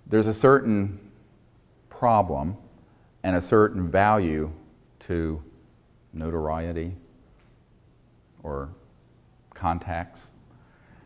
there's a certain problem and a certain value to notoriety or contacts.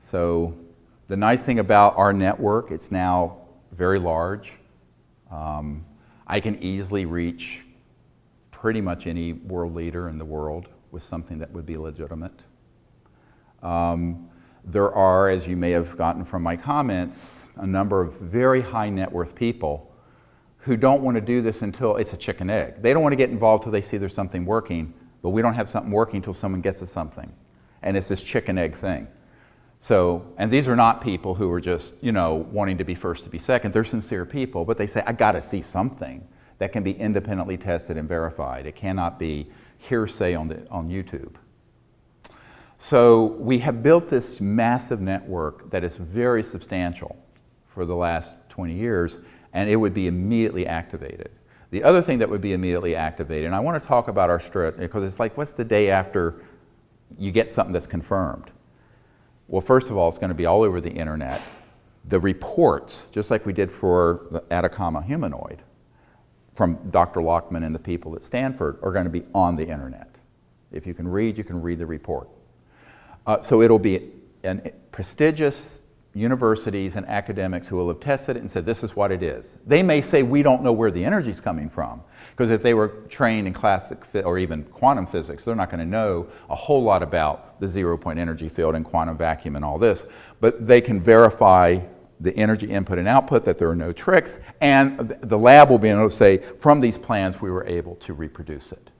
So the nice thing about our network, it's now very large. I can easily reach pretty much any world leader in the world with something that would be legitimate. There are, as you may have gotten from my comments, a number of very high net worth people who don't want to do this until it's a chicken egg. They don't want to get involved till they see there's something working, but we don't have something working until someone gets us something. And it's this chicken egg thing. So, and these are not people who are just, wanting to be first to be second. They're sincere people, but they say, I got to see something that can be independently tested and verified. It cannot be hearsay on YouTube. So we have built this massive network that is very substantial for the last 20 years, and it would be immediately activated. The other thing that would be immediately activated, and I want to talk about our strategy, because it's like, what's the day after you get something that's confirmed? Well, first of all, it's going to be all over the internet. The reports, just like we did for the Atacama humanoid, from Dr. Lockman and the people at Stanford, are going to be on the internet. If you can read the report. So it'll be prestigious universities and academics who will have tested it and said, this is what it is. They may say, we don't know where the energy's coming from, because if they were trained in classic or even quantum physics, they're not going to know a whole lot about the zero-point energy field and quantum vacuum and all this. But they can verify the energy input and output, that there are no tricks, and the lab will be able to say, from these plans, we were able to reproduce it.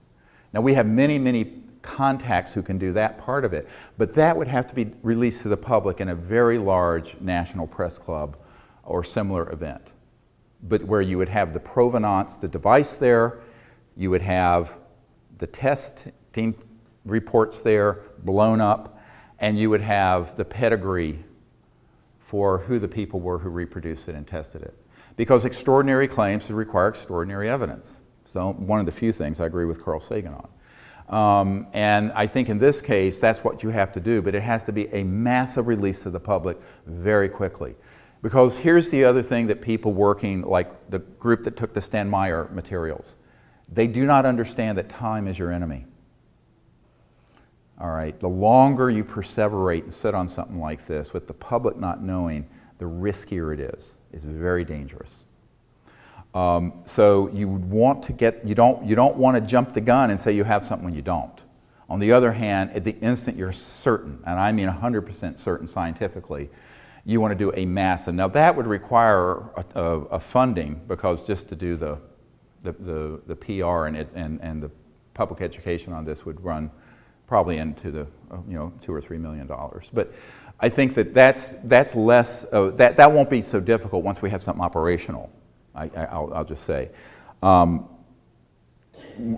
Now, we have many, many contacts who can do that part of it, but that would have to be released to the public in a very large national press club or similar event, but where you would have the provenance, the device there, you would have the testing reports there blown up, and you would have the pedigree for who the people were who reproduced it and tested it. Because extraordinary claims require extraordinary evidence. So one of the few things I agree with Carl Sagan on. And I think in this case, that's what you have to do, but it has to be a massive release to the public very quickly. Because here's the other thing that people working, like the group that took the Stan Meyer materials, they do not understand that time is your enemy. All right, the longer you perseverate and sit on something like this with the public not knowing, the riskier it is. It's very dangerous. So you would want to you don't want to jump the gun and say you have something when you don't. On the other hand, at the instant you're certain, and I mean 100% certain scientifically, you want to do a massive. Now that would require a funding, because just to do the PR and the public education on this would run probably into the $2 or $3 million. But I think that's less. That won't be so difficult once we have something operational. I'll just say. A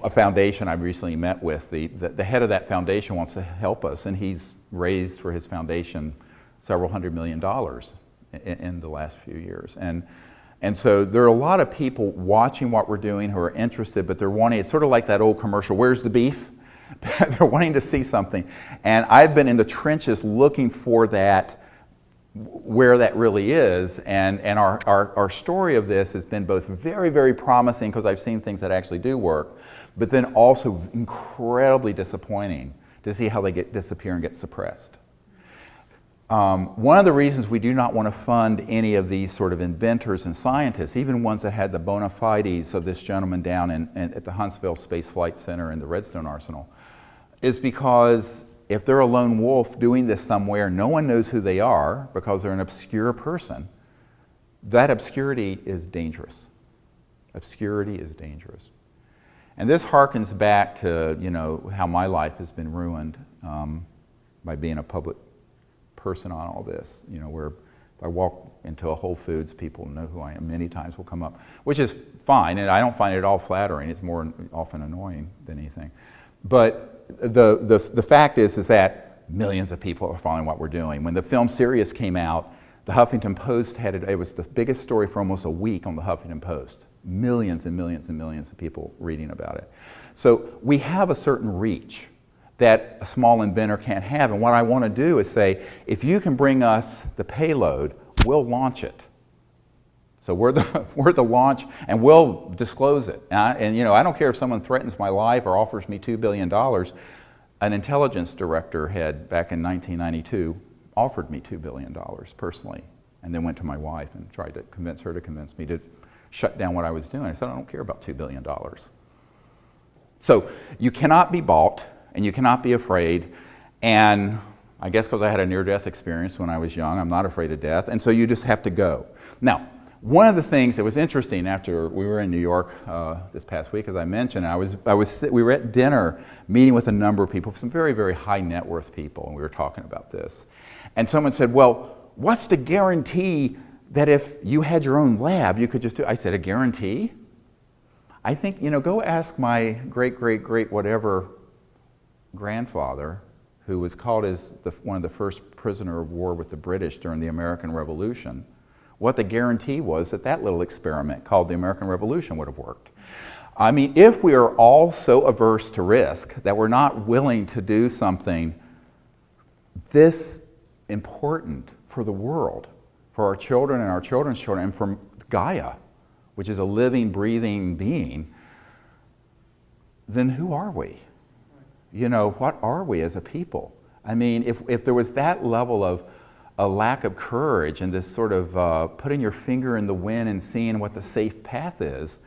foundation I recently met with, the head of that foundation wants to help us, and he's raised for his foundation several $100 million in the last few years. And so there are a lot of people watching what we're doing who are interested, but they're wanting, it's sort of like that old commercial, where's the beef? They're wanting to see something. And I've been in the trenches looking for that, where that really is, and our story of this has been both very, very promising, because I've seen things that actually do work, but then also incredibly disappointing to see how they disappear and get suppressed. One of the reasons we do not want to fund any of these sort of inventors and scientists, even ones that had the bona fides of this gentleman down at the Huntsville Space Flight Center in the Redstone Arsenal, is because if they're a lone wolf doing this somewhere, no one knows who they are because they're an obscure person, that obscurity is dangerous. Obscurity is dangerous. And this harkens back to how my life has been ruined by being a public person on all this, where if I walk into a Whole Foods, people know who I am. Many times will come up, which is fine, and I don't find it at all flattering. It's more often annoying than anything. But the fact is that millions of people are following what we're doing. When the film Sirius came out, the Huffington Post had it was the biggest story for almost a week on the Huffington Post. Millions and millions and millions of people reading about it. So we have a certain reach that a small inventor can't have. And what I want to do is say, if you can bring us the payload, we'll launch it. So we're the launch, and we'll disclose it. And I don't care if someone threatens my life or offers me $2 billion. An intelligence director had, back in 1992, offered me $2 billion personally, and then went to my wife and tried to convince her to convince me to shut down what I was doing. I said, I don't care about $2 billion. So you cannot be bought, and you cannot be afraid, and I guess because I had a near-death experience when I was young, I'm not afraid of death, and so you just have to go. Now, one of the things that was interesting after we were in New York this past week, as I mentioned, we were at dinner meeting with a number of people, some very, very high net worth people, and we were talking about this. And someone said, well, what's the guarantee that if you had your own lab, you could just do it? I said, a guarantee? I think, go ask my great whatever grandfather, who was called as one of the first prisoner of war with the British during the American Revolution, what the guarantee was that that little experiment called the American Revolution would have worked. I mean, if we are all so averse to risk that we're not willing to do something this important for the world, for our children and our children's children, and for Gaia, which is a living, breathing being, then who are we? What are we as a people? I mean, if there was that level of a lack of courage and this sort of putting your finger in the wind and seeing what the safe path is,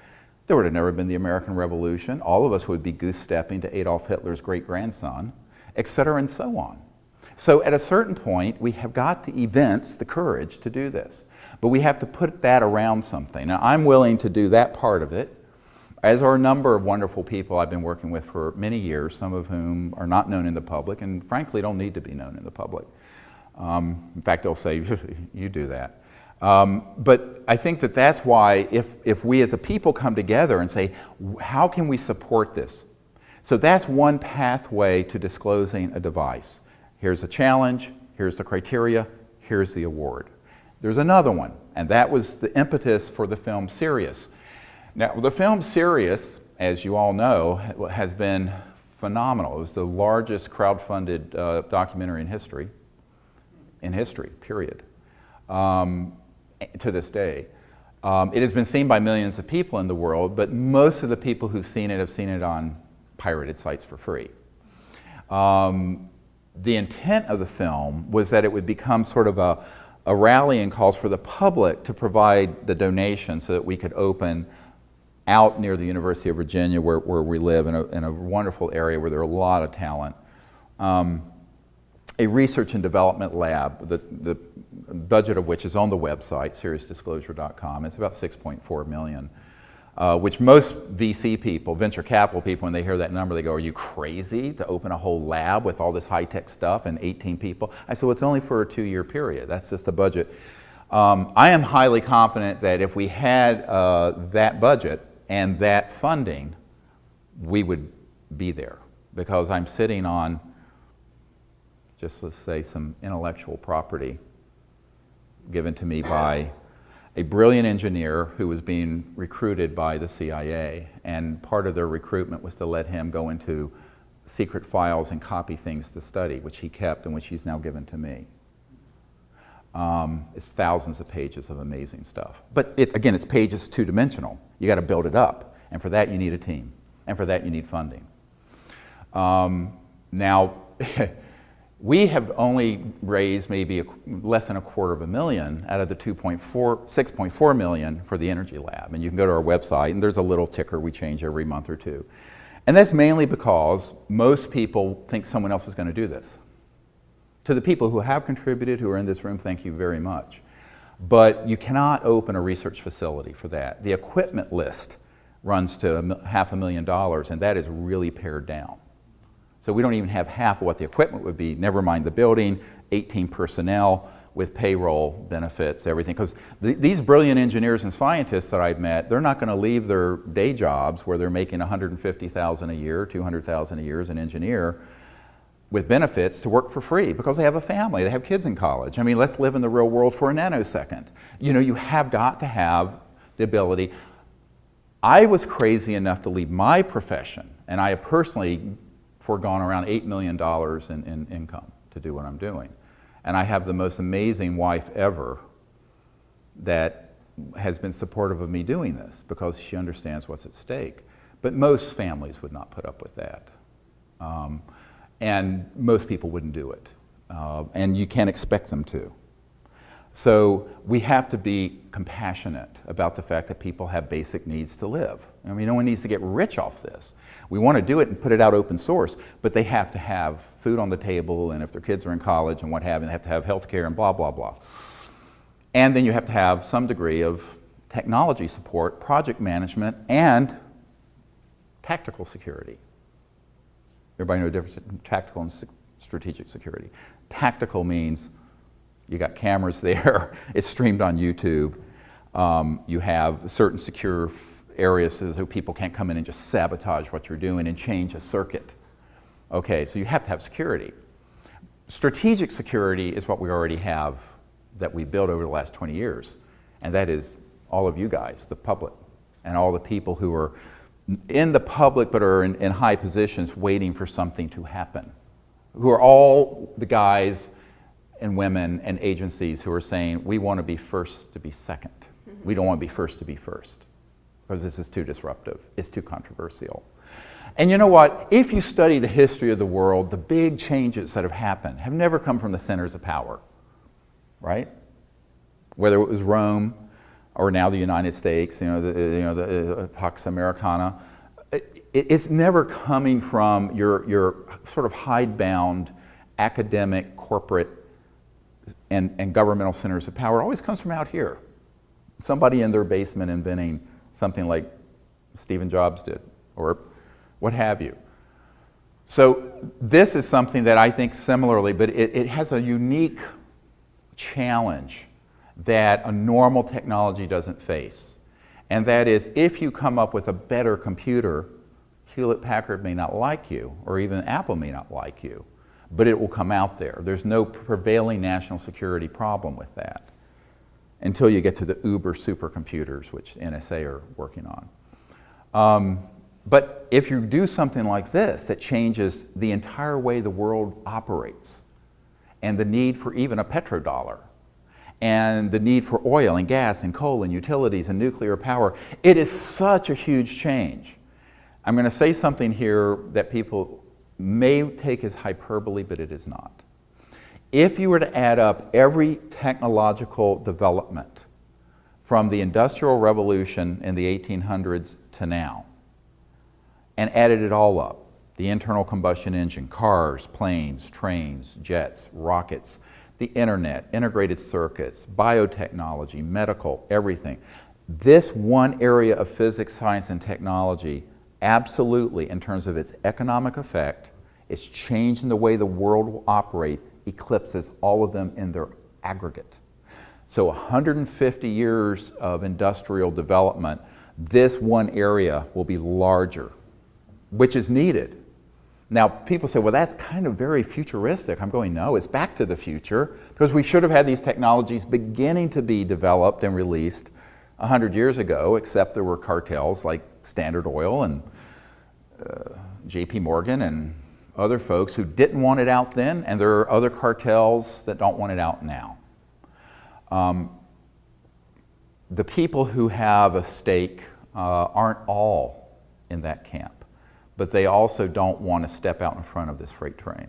there would have never been the American Revolution. All of us would be goose-stepping to Adolf Hitler's great-grandson, et cetera, and so on. So at a certain point, we have got the events, the courage to do this. But we have to put that around something. Now, I'm willing to do that part of it, as are a number of wonderful people I've been working with for many years, some of whom are not known in the public and frankly don't need to be known in the public. In fact, they'll say, you do that. But I think that that's why if we as a people come together and say, how can we support this? So that's one pathway to disclosing a device. Here's the challenge, here's the criteria, here's the award. There's another one, and that was the impetus for the film Sirius. Now, the film Sirius, as you all know, has been phenomenal. It was the largest crowd-funded documentary in history, period, to this day. It has been seen by millions of people in the world, but most of the people who've seen it have seen it on pirated sites for free. The intent of the film was that it would become sort of a rallying call for the public to provide the donation so that we could open out near the University of Virginia where we live in a wonderful area where there are a lot of talent. A research and development lab, the budget of which is on the website, seriousdisclosure.com. It's about $6.4 million, which most VC people, venture capital people, when they hear that number, they go, are you crazy to open a whole lab with all this high-tech stuff and 18 people? I said, well, it's only for a 2-year period. That's just the budget. I am highly confident that if we had that budget and that funding, we would be there, because I'm sitting on, just let's say, some intellectual property given to me by a brilliant engineer who was being recruited by the CIA, and part of their recruitment was to let him go into secret files and copy things to study, which he kept and which he's now given to me. It's thousands of pages of amazing stuff. But again, it's pages two-dimensional. You got to build it up, and for that you need a team, and for that you need funding. Now, we have only raised maybe less than $250,000 out of the $6.4 million for the Energy Lab. And you can go to our website, and there's a little ticker we change every month or two. And that's mainly because most people think someone else is going to do this. To the people who have contributed, who are in this room, thank you very much. But you cannot open a research facility for that. The equipment list runs to $500,000, and that is really pared down. So we don't even have half of what the equipment would be, never mind the building, 18 personnel with payroll, benefits, everything. Because these brilliant engineers and scientists that I've met, they're not going to leave their day jobs where they're making $150,000 a year, $200,000 a year as an engineer with benefits to work for free, because they have a family, they have kids in college. I mean, let's live in the real world for a nanosecond. You have got to have the ability. I was crazy enough to leave my profession, and I have personally foregone around $8 million in income to do what I'm doing. And I have the most amazing wife ever that has been supportive of me doing this because she understands what's at stake. But most families would not put up with that. And most people wouldn't do it. And you can't expect them to. So we have to be compassionate about the fact that people have basic needs to live. I mean, no one needs to get rich off this. We want to do it and put it out open source, but they have to have food on the table, and if their kids are in college and what have you, they have to have health care and blah, blah, blah. And then you have to have some degree of technology support, project management, and tactical security. Everybody know the difference between tactical and strategic security. Tactical means you got cameras there, it's streamed on YouTube, you have certain secure areas so people can't come in and just sabotage what you're doing and change a circuit. Okay, so you have to have security. Strategic security is what we already have that we built over the last 20 years, and that is all of you guys, the public, and all the people who are in the public but are in high positions waiting for something to happen, who are all the guys and women and agencies who are saying, we want to be first to be second. We don't want to be first to be first, because this is too disruptive, it's too controversial. And you know what? If you study the history of the world, the big changes that have happened have never come from the centers of power, right? Whether it was Rome or now the United States, the Pax Americana, it's never coming from your sort of hidebound academic, corporate, and governmental centers of power. It always comes from out here. Somebody in their basement inventing something like Steve Jobs did, or what have you. So this is something that I think similarly, but it has a unique challenge that a normal technology doesn't face. And that is, if you come up with a better computer, Hewlett-Packard may not like you, or even Apple may not like you, but it will come out there. There's no prevailing national security problem with that until you get to the uber supercomputers, which NSA are working on. But if you do something like this that changes the entire way the world operates, and the need for even a petrodollar, and the need for oil and gas and coal and utilities and nuclear power, it is such a huge change. I'm going to say something here that people may take as hyperbole, but it is not. If you were to add up every technological development from the Industrial Revolution in the 1800s to now, and added it all up, the internal combustion engine, cars, planes, trains, jets, rockets, the internet, integrated circuits, biotechnology, medical, everything. This one area of physics, science, and technology, absolutely, in terms of its economic effect, its change in the way the world will operate, eclipses all of them in their aggregate. So 150 years of industrial development, this one area will be larger, which is needed. Now, people say, well, that's kind of very futuristic. I'm going, no, it's back to the future, because we should have had these technologies beginning to be developed and released 100 years ago, except there were cartels like Standard Oil and JP Morgan and other folks who didn't want it out then, and there are other cartels that don't want it out now. The people who have a stake aren't all in that camp, but they also don't want to step out in front of this freight train.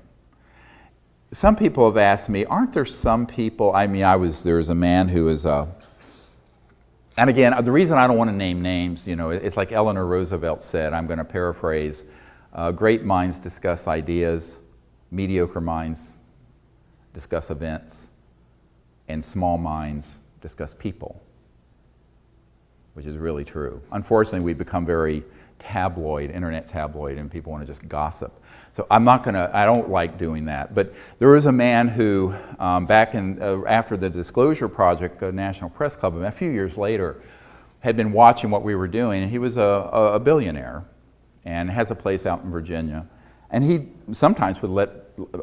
Some people have asked me, aren't there some people, there's a man who is, and again, the reason I don't want to name names, it's like Eleanor Roosevelt said, I'm going to paraphrase, great minds discuss ideas, mediocre minds discuss events, and small minds discuss people, which is really true. Unfortunately, we've become very tabloid, internet tabloid, and people want to just gossip. So I don't like doing that. But there was a man who, back in, after the Disclosure Project, National Press Club, a few years later, had been watching what we were doing, and he was a billionaire and has a place out in Virginia. And he sometimes would let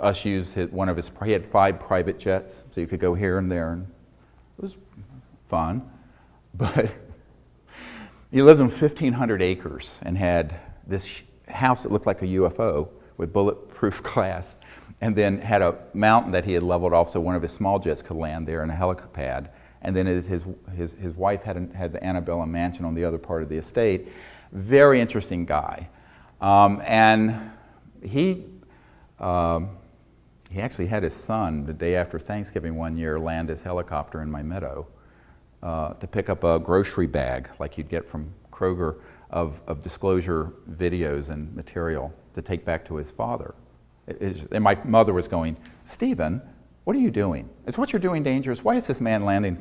us use he had 5 private jets, so you could go here and there, and it was fun. But he lived on 1,500 acres and had this house that looked like a UFO with bulletproof glass, and then had a mountain that he had leveled off so one of his small jets could land there, and a helipad, and then his wife had the antebellum mansion on the other part of the estate. Very interesting guy. And he actually had his son, the day after Thanksgiving one year, land his helicopter in my meadow to pick up a grocery bag like you'd get from Kroger of disclosure videos and material to take back to his father. And my mother was going, "Stephen, what are you doing? Is what you're doing dangerous? Why is this man landing?"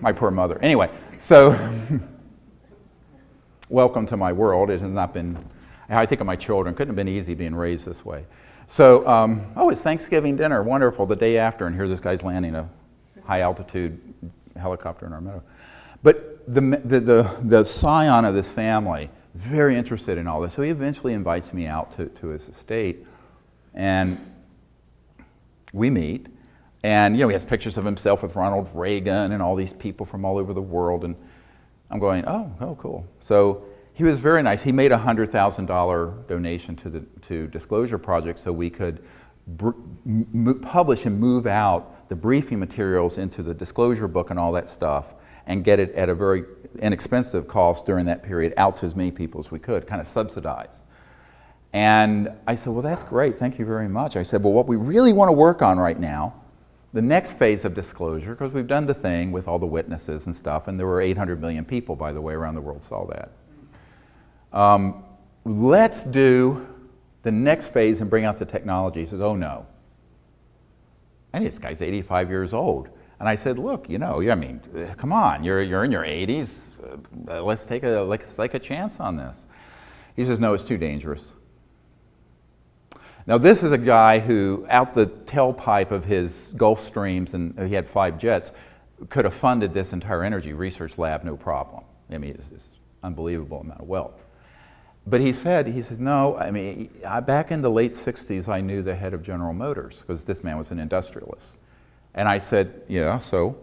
My poor mother. Anyway, so welcome to my world. It has not been, I think of my children, couldn't have been easy being raised this way. So, it's Thanksgiving dinner, wonderful, the day after, and here this guy's landing a high altitude helicopter in our meadow. But the scion of this family, very interested in all this, so he eventually invites me out to his estate, and we meet, and he has pictures of himself with Ronald Reagan and all these people from all over the world, and I'm going, oh, cool. So he was very nice. He made a $100,000 donation to Disclosure Project so we could publish and move out the briefing materials into the disclosure book and all that stuff, and get it at a very inexpensive cost during that period out to as many people as we could, kind of subsidized. And I said, well, that's great, thank you very much. I said, well, what we really want to work on right now, the next phase of disclosure, because we've done the thing with all the witnesses and stuff, and there were 800 million people, by the way, around the world saw that. Let's do the next phase and bring out the technology. He says, oh no. Hey, this guy's 85 years old. And I said, look, come on, you're in your 80s. Let's take a chance on this. He says, no, it's too dangerous. Now, this is a guy who, out the tailpipe of his Gulf Streams, and he had 5 jets, could have funded this entire energy research lab, no problem. I mean, it's this unbelievable amount of wealth. But he says, no, back in the late 60s, I knew the head of General Motors, because this man was an industrialist. And I said, yeah, so?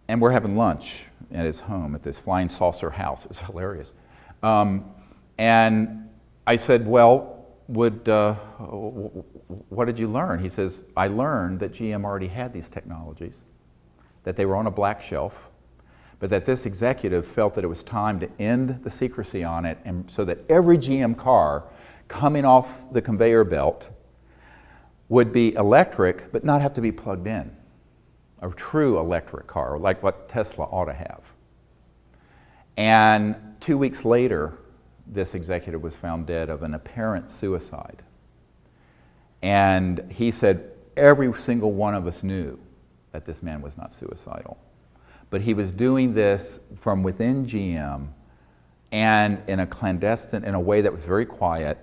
And we're having lunch at his home at this flying saucer house. It was hilarious. And I said, well, what did you learn? He says, I learned that GM already had these technologies, that they were on a black shelf, but that this executive felt that it was time to end the secrecy on it, and so that every GM car coming off the conveyor belt would be electric, but not have to be plugged in. A true electric car, like what Tesla ought to have. And 2 weeks later, this executive was found dead of an apparent suicide. And he said, every single one of us knew that this man was not suicidal. But he was doing this from within GM and in a clandestine, in a way that was very quiet,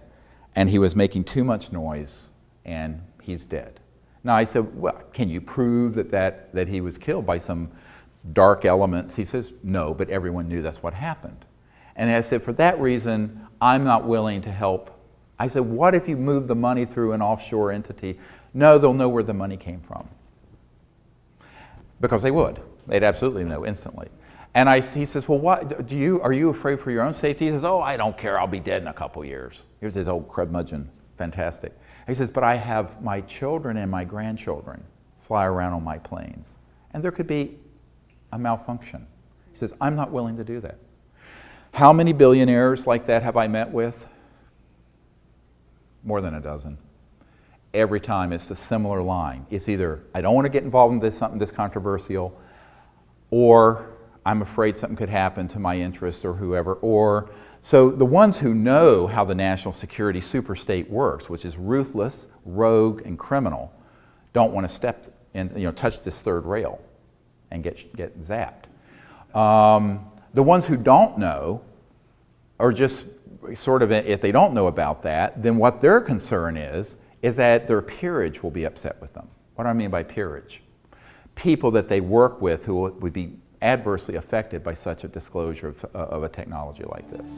and he was making too much noise, and he's dead. Now I said, well, can you prove that he was killed by some dark elements? He says, no, but everyone knew that's what happened. And I said, for that reason, I'm not willing to help. I said, what if you move the money through an offshore entity? No, they'll know where the money came from. Because they would. They'd absolutely know instantly. And he says, well, are you afraid for your own safety? He says, oh, I don't care, I'll be dead in a couple years. Here's his old curmudgeon, fantastic. He says, but I have my children and my grandchildren fly around on my planes, and there could be a malfunction. He says, I'm not willing to do that. How many billionaires like that have I met with? More than a dozen. Every time it's a similar line. It's either, I don't want to get involved in this, something this controversial, or I'm afraid something could happen to my interest or whoever, or, so the ones who know how the national security superstate works, which is ruthless, rogue, and criminal, don't want to step in, touch this third rail and get zapped. The ones who don't know are just sort of, if they don't know about that, then what their concern is that their peerage will be upset with them. What do I mean by peerage? People that they work with who would be adversely affected by such a disclosure of a technology like this.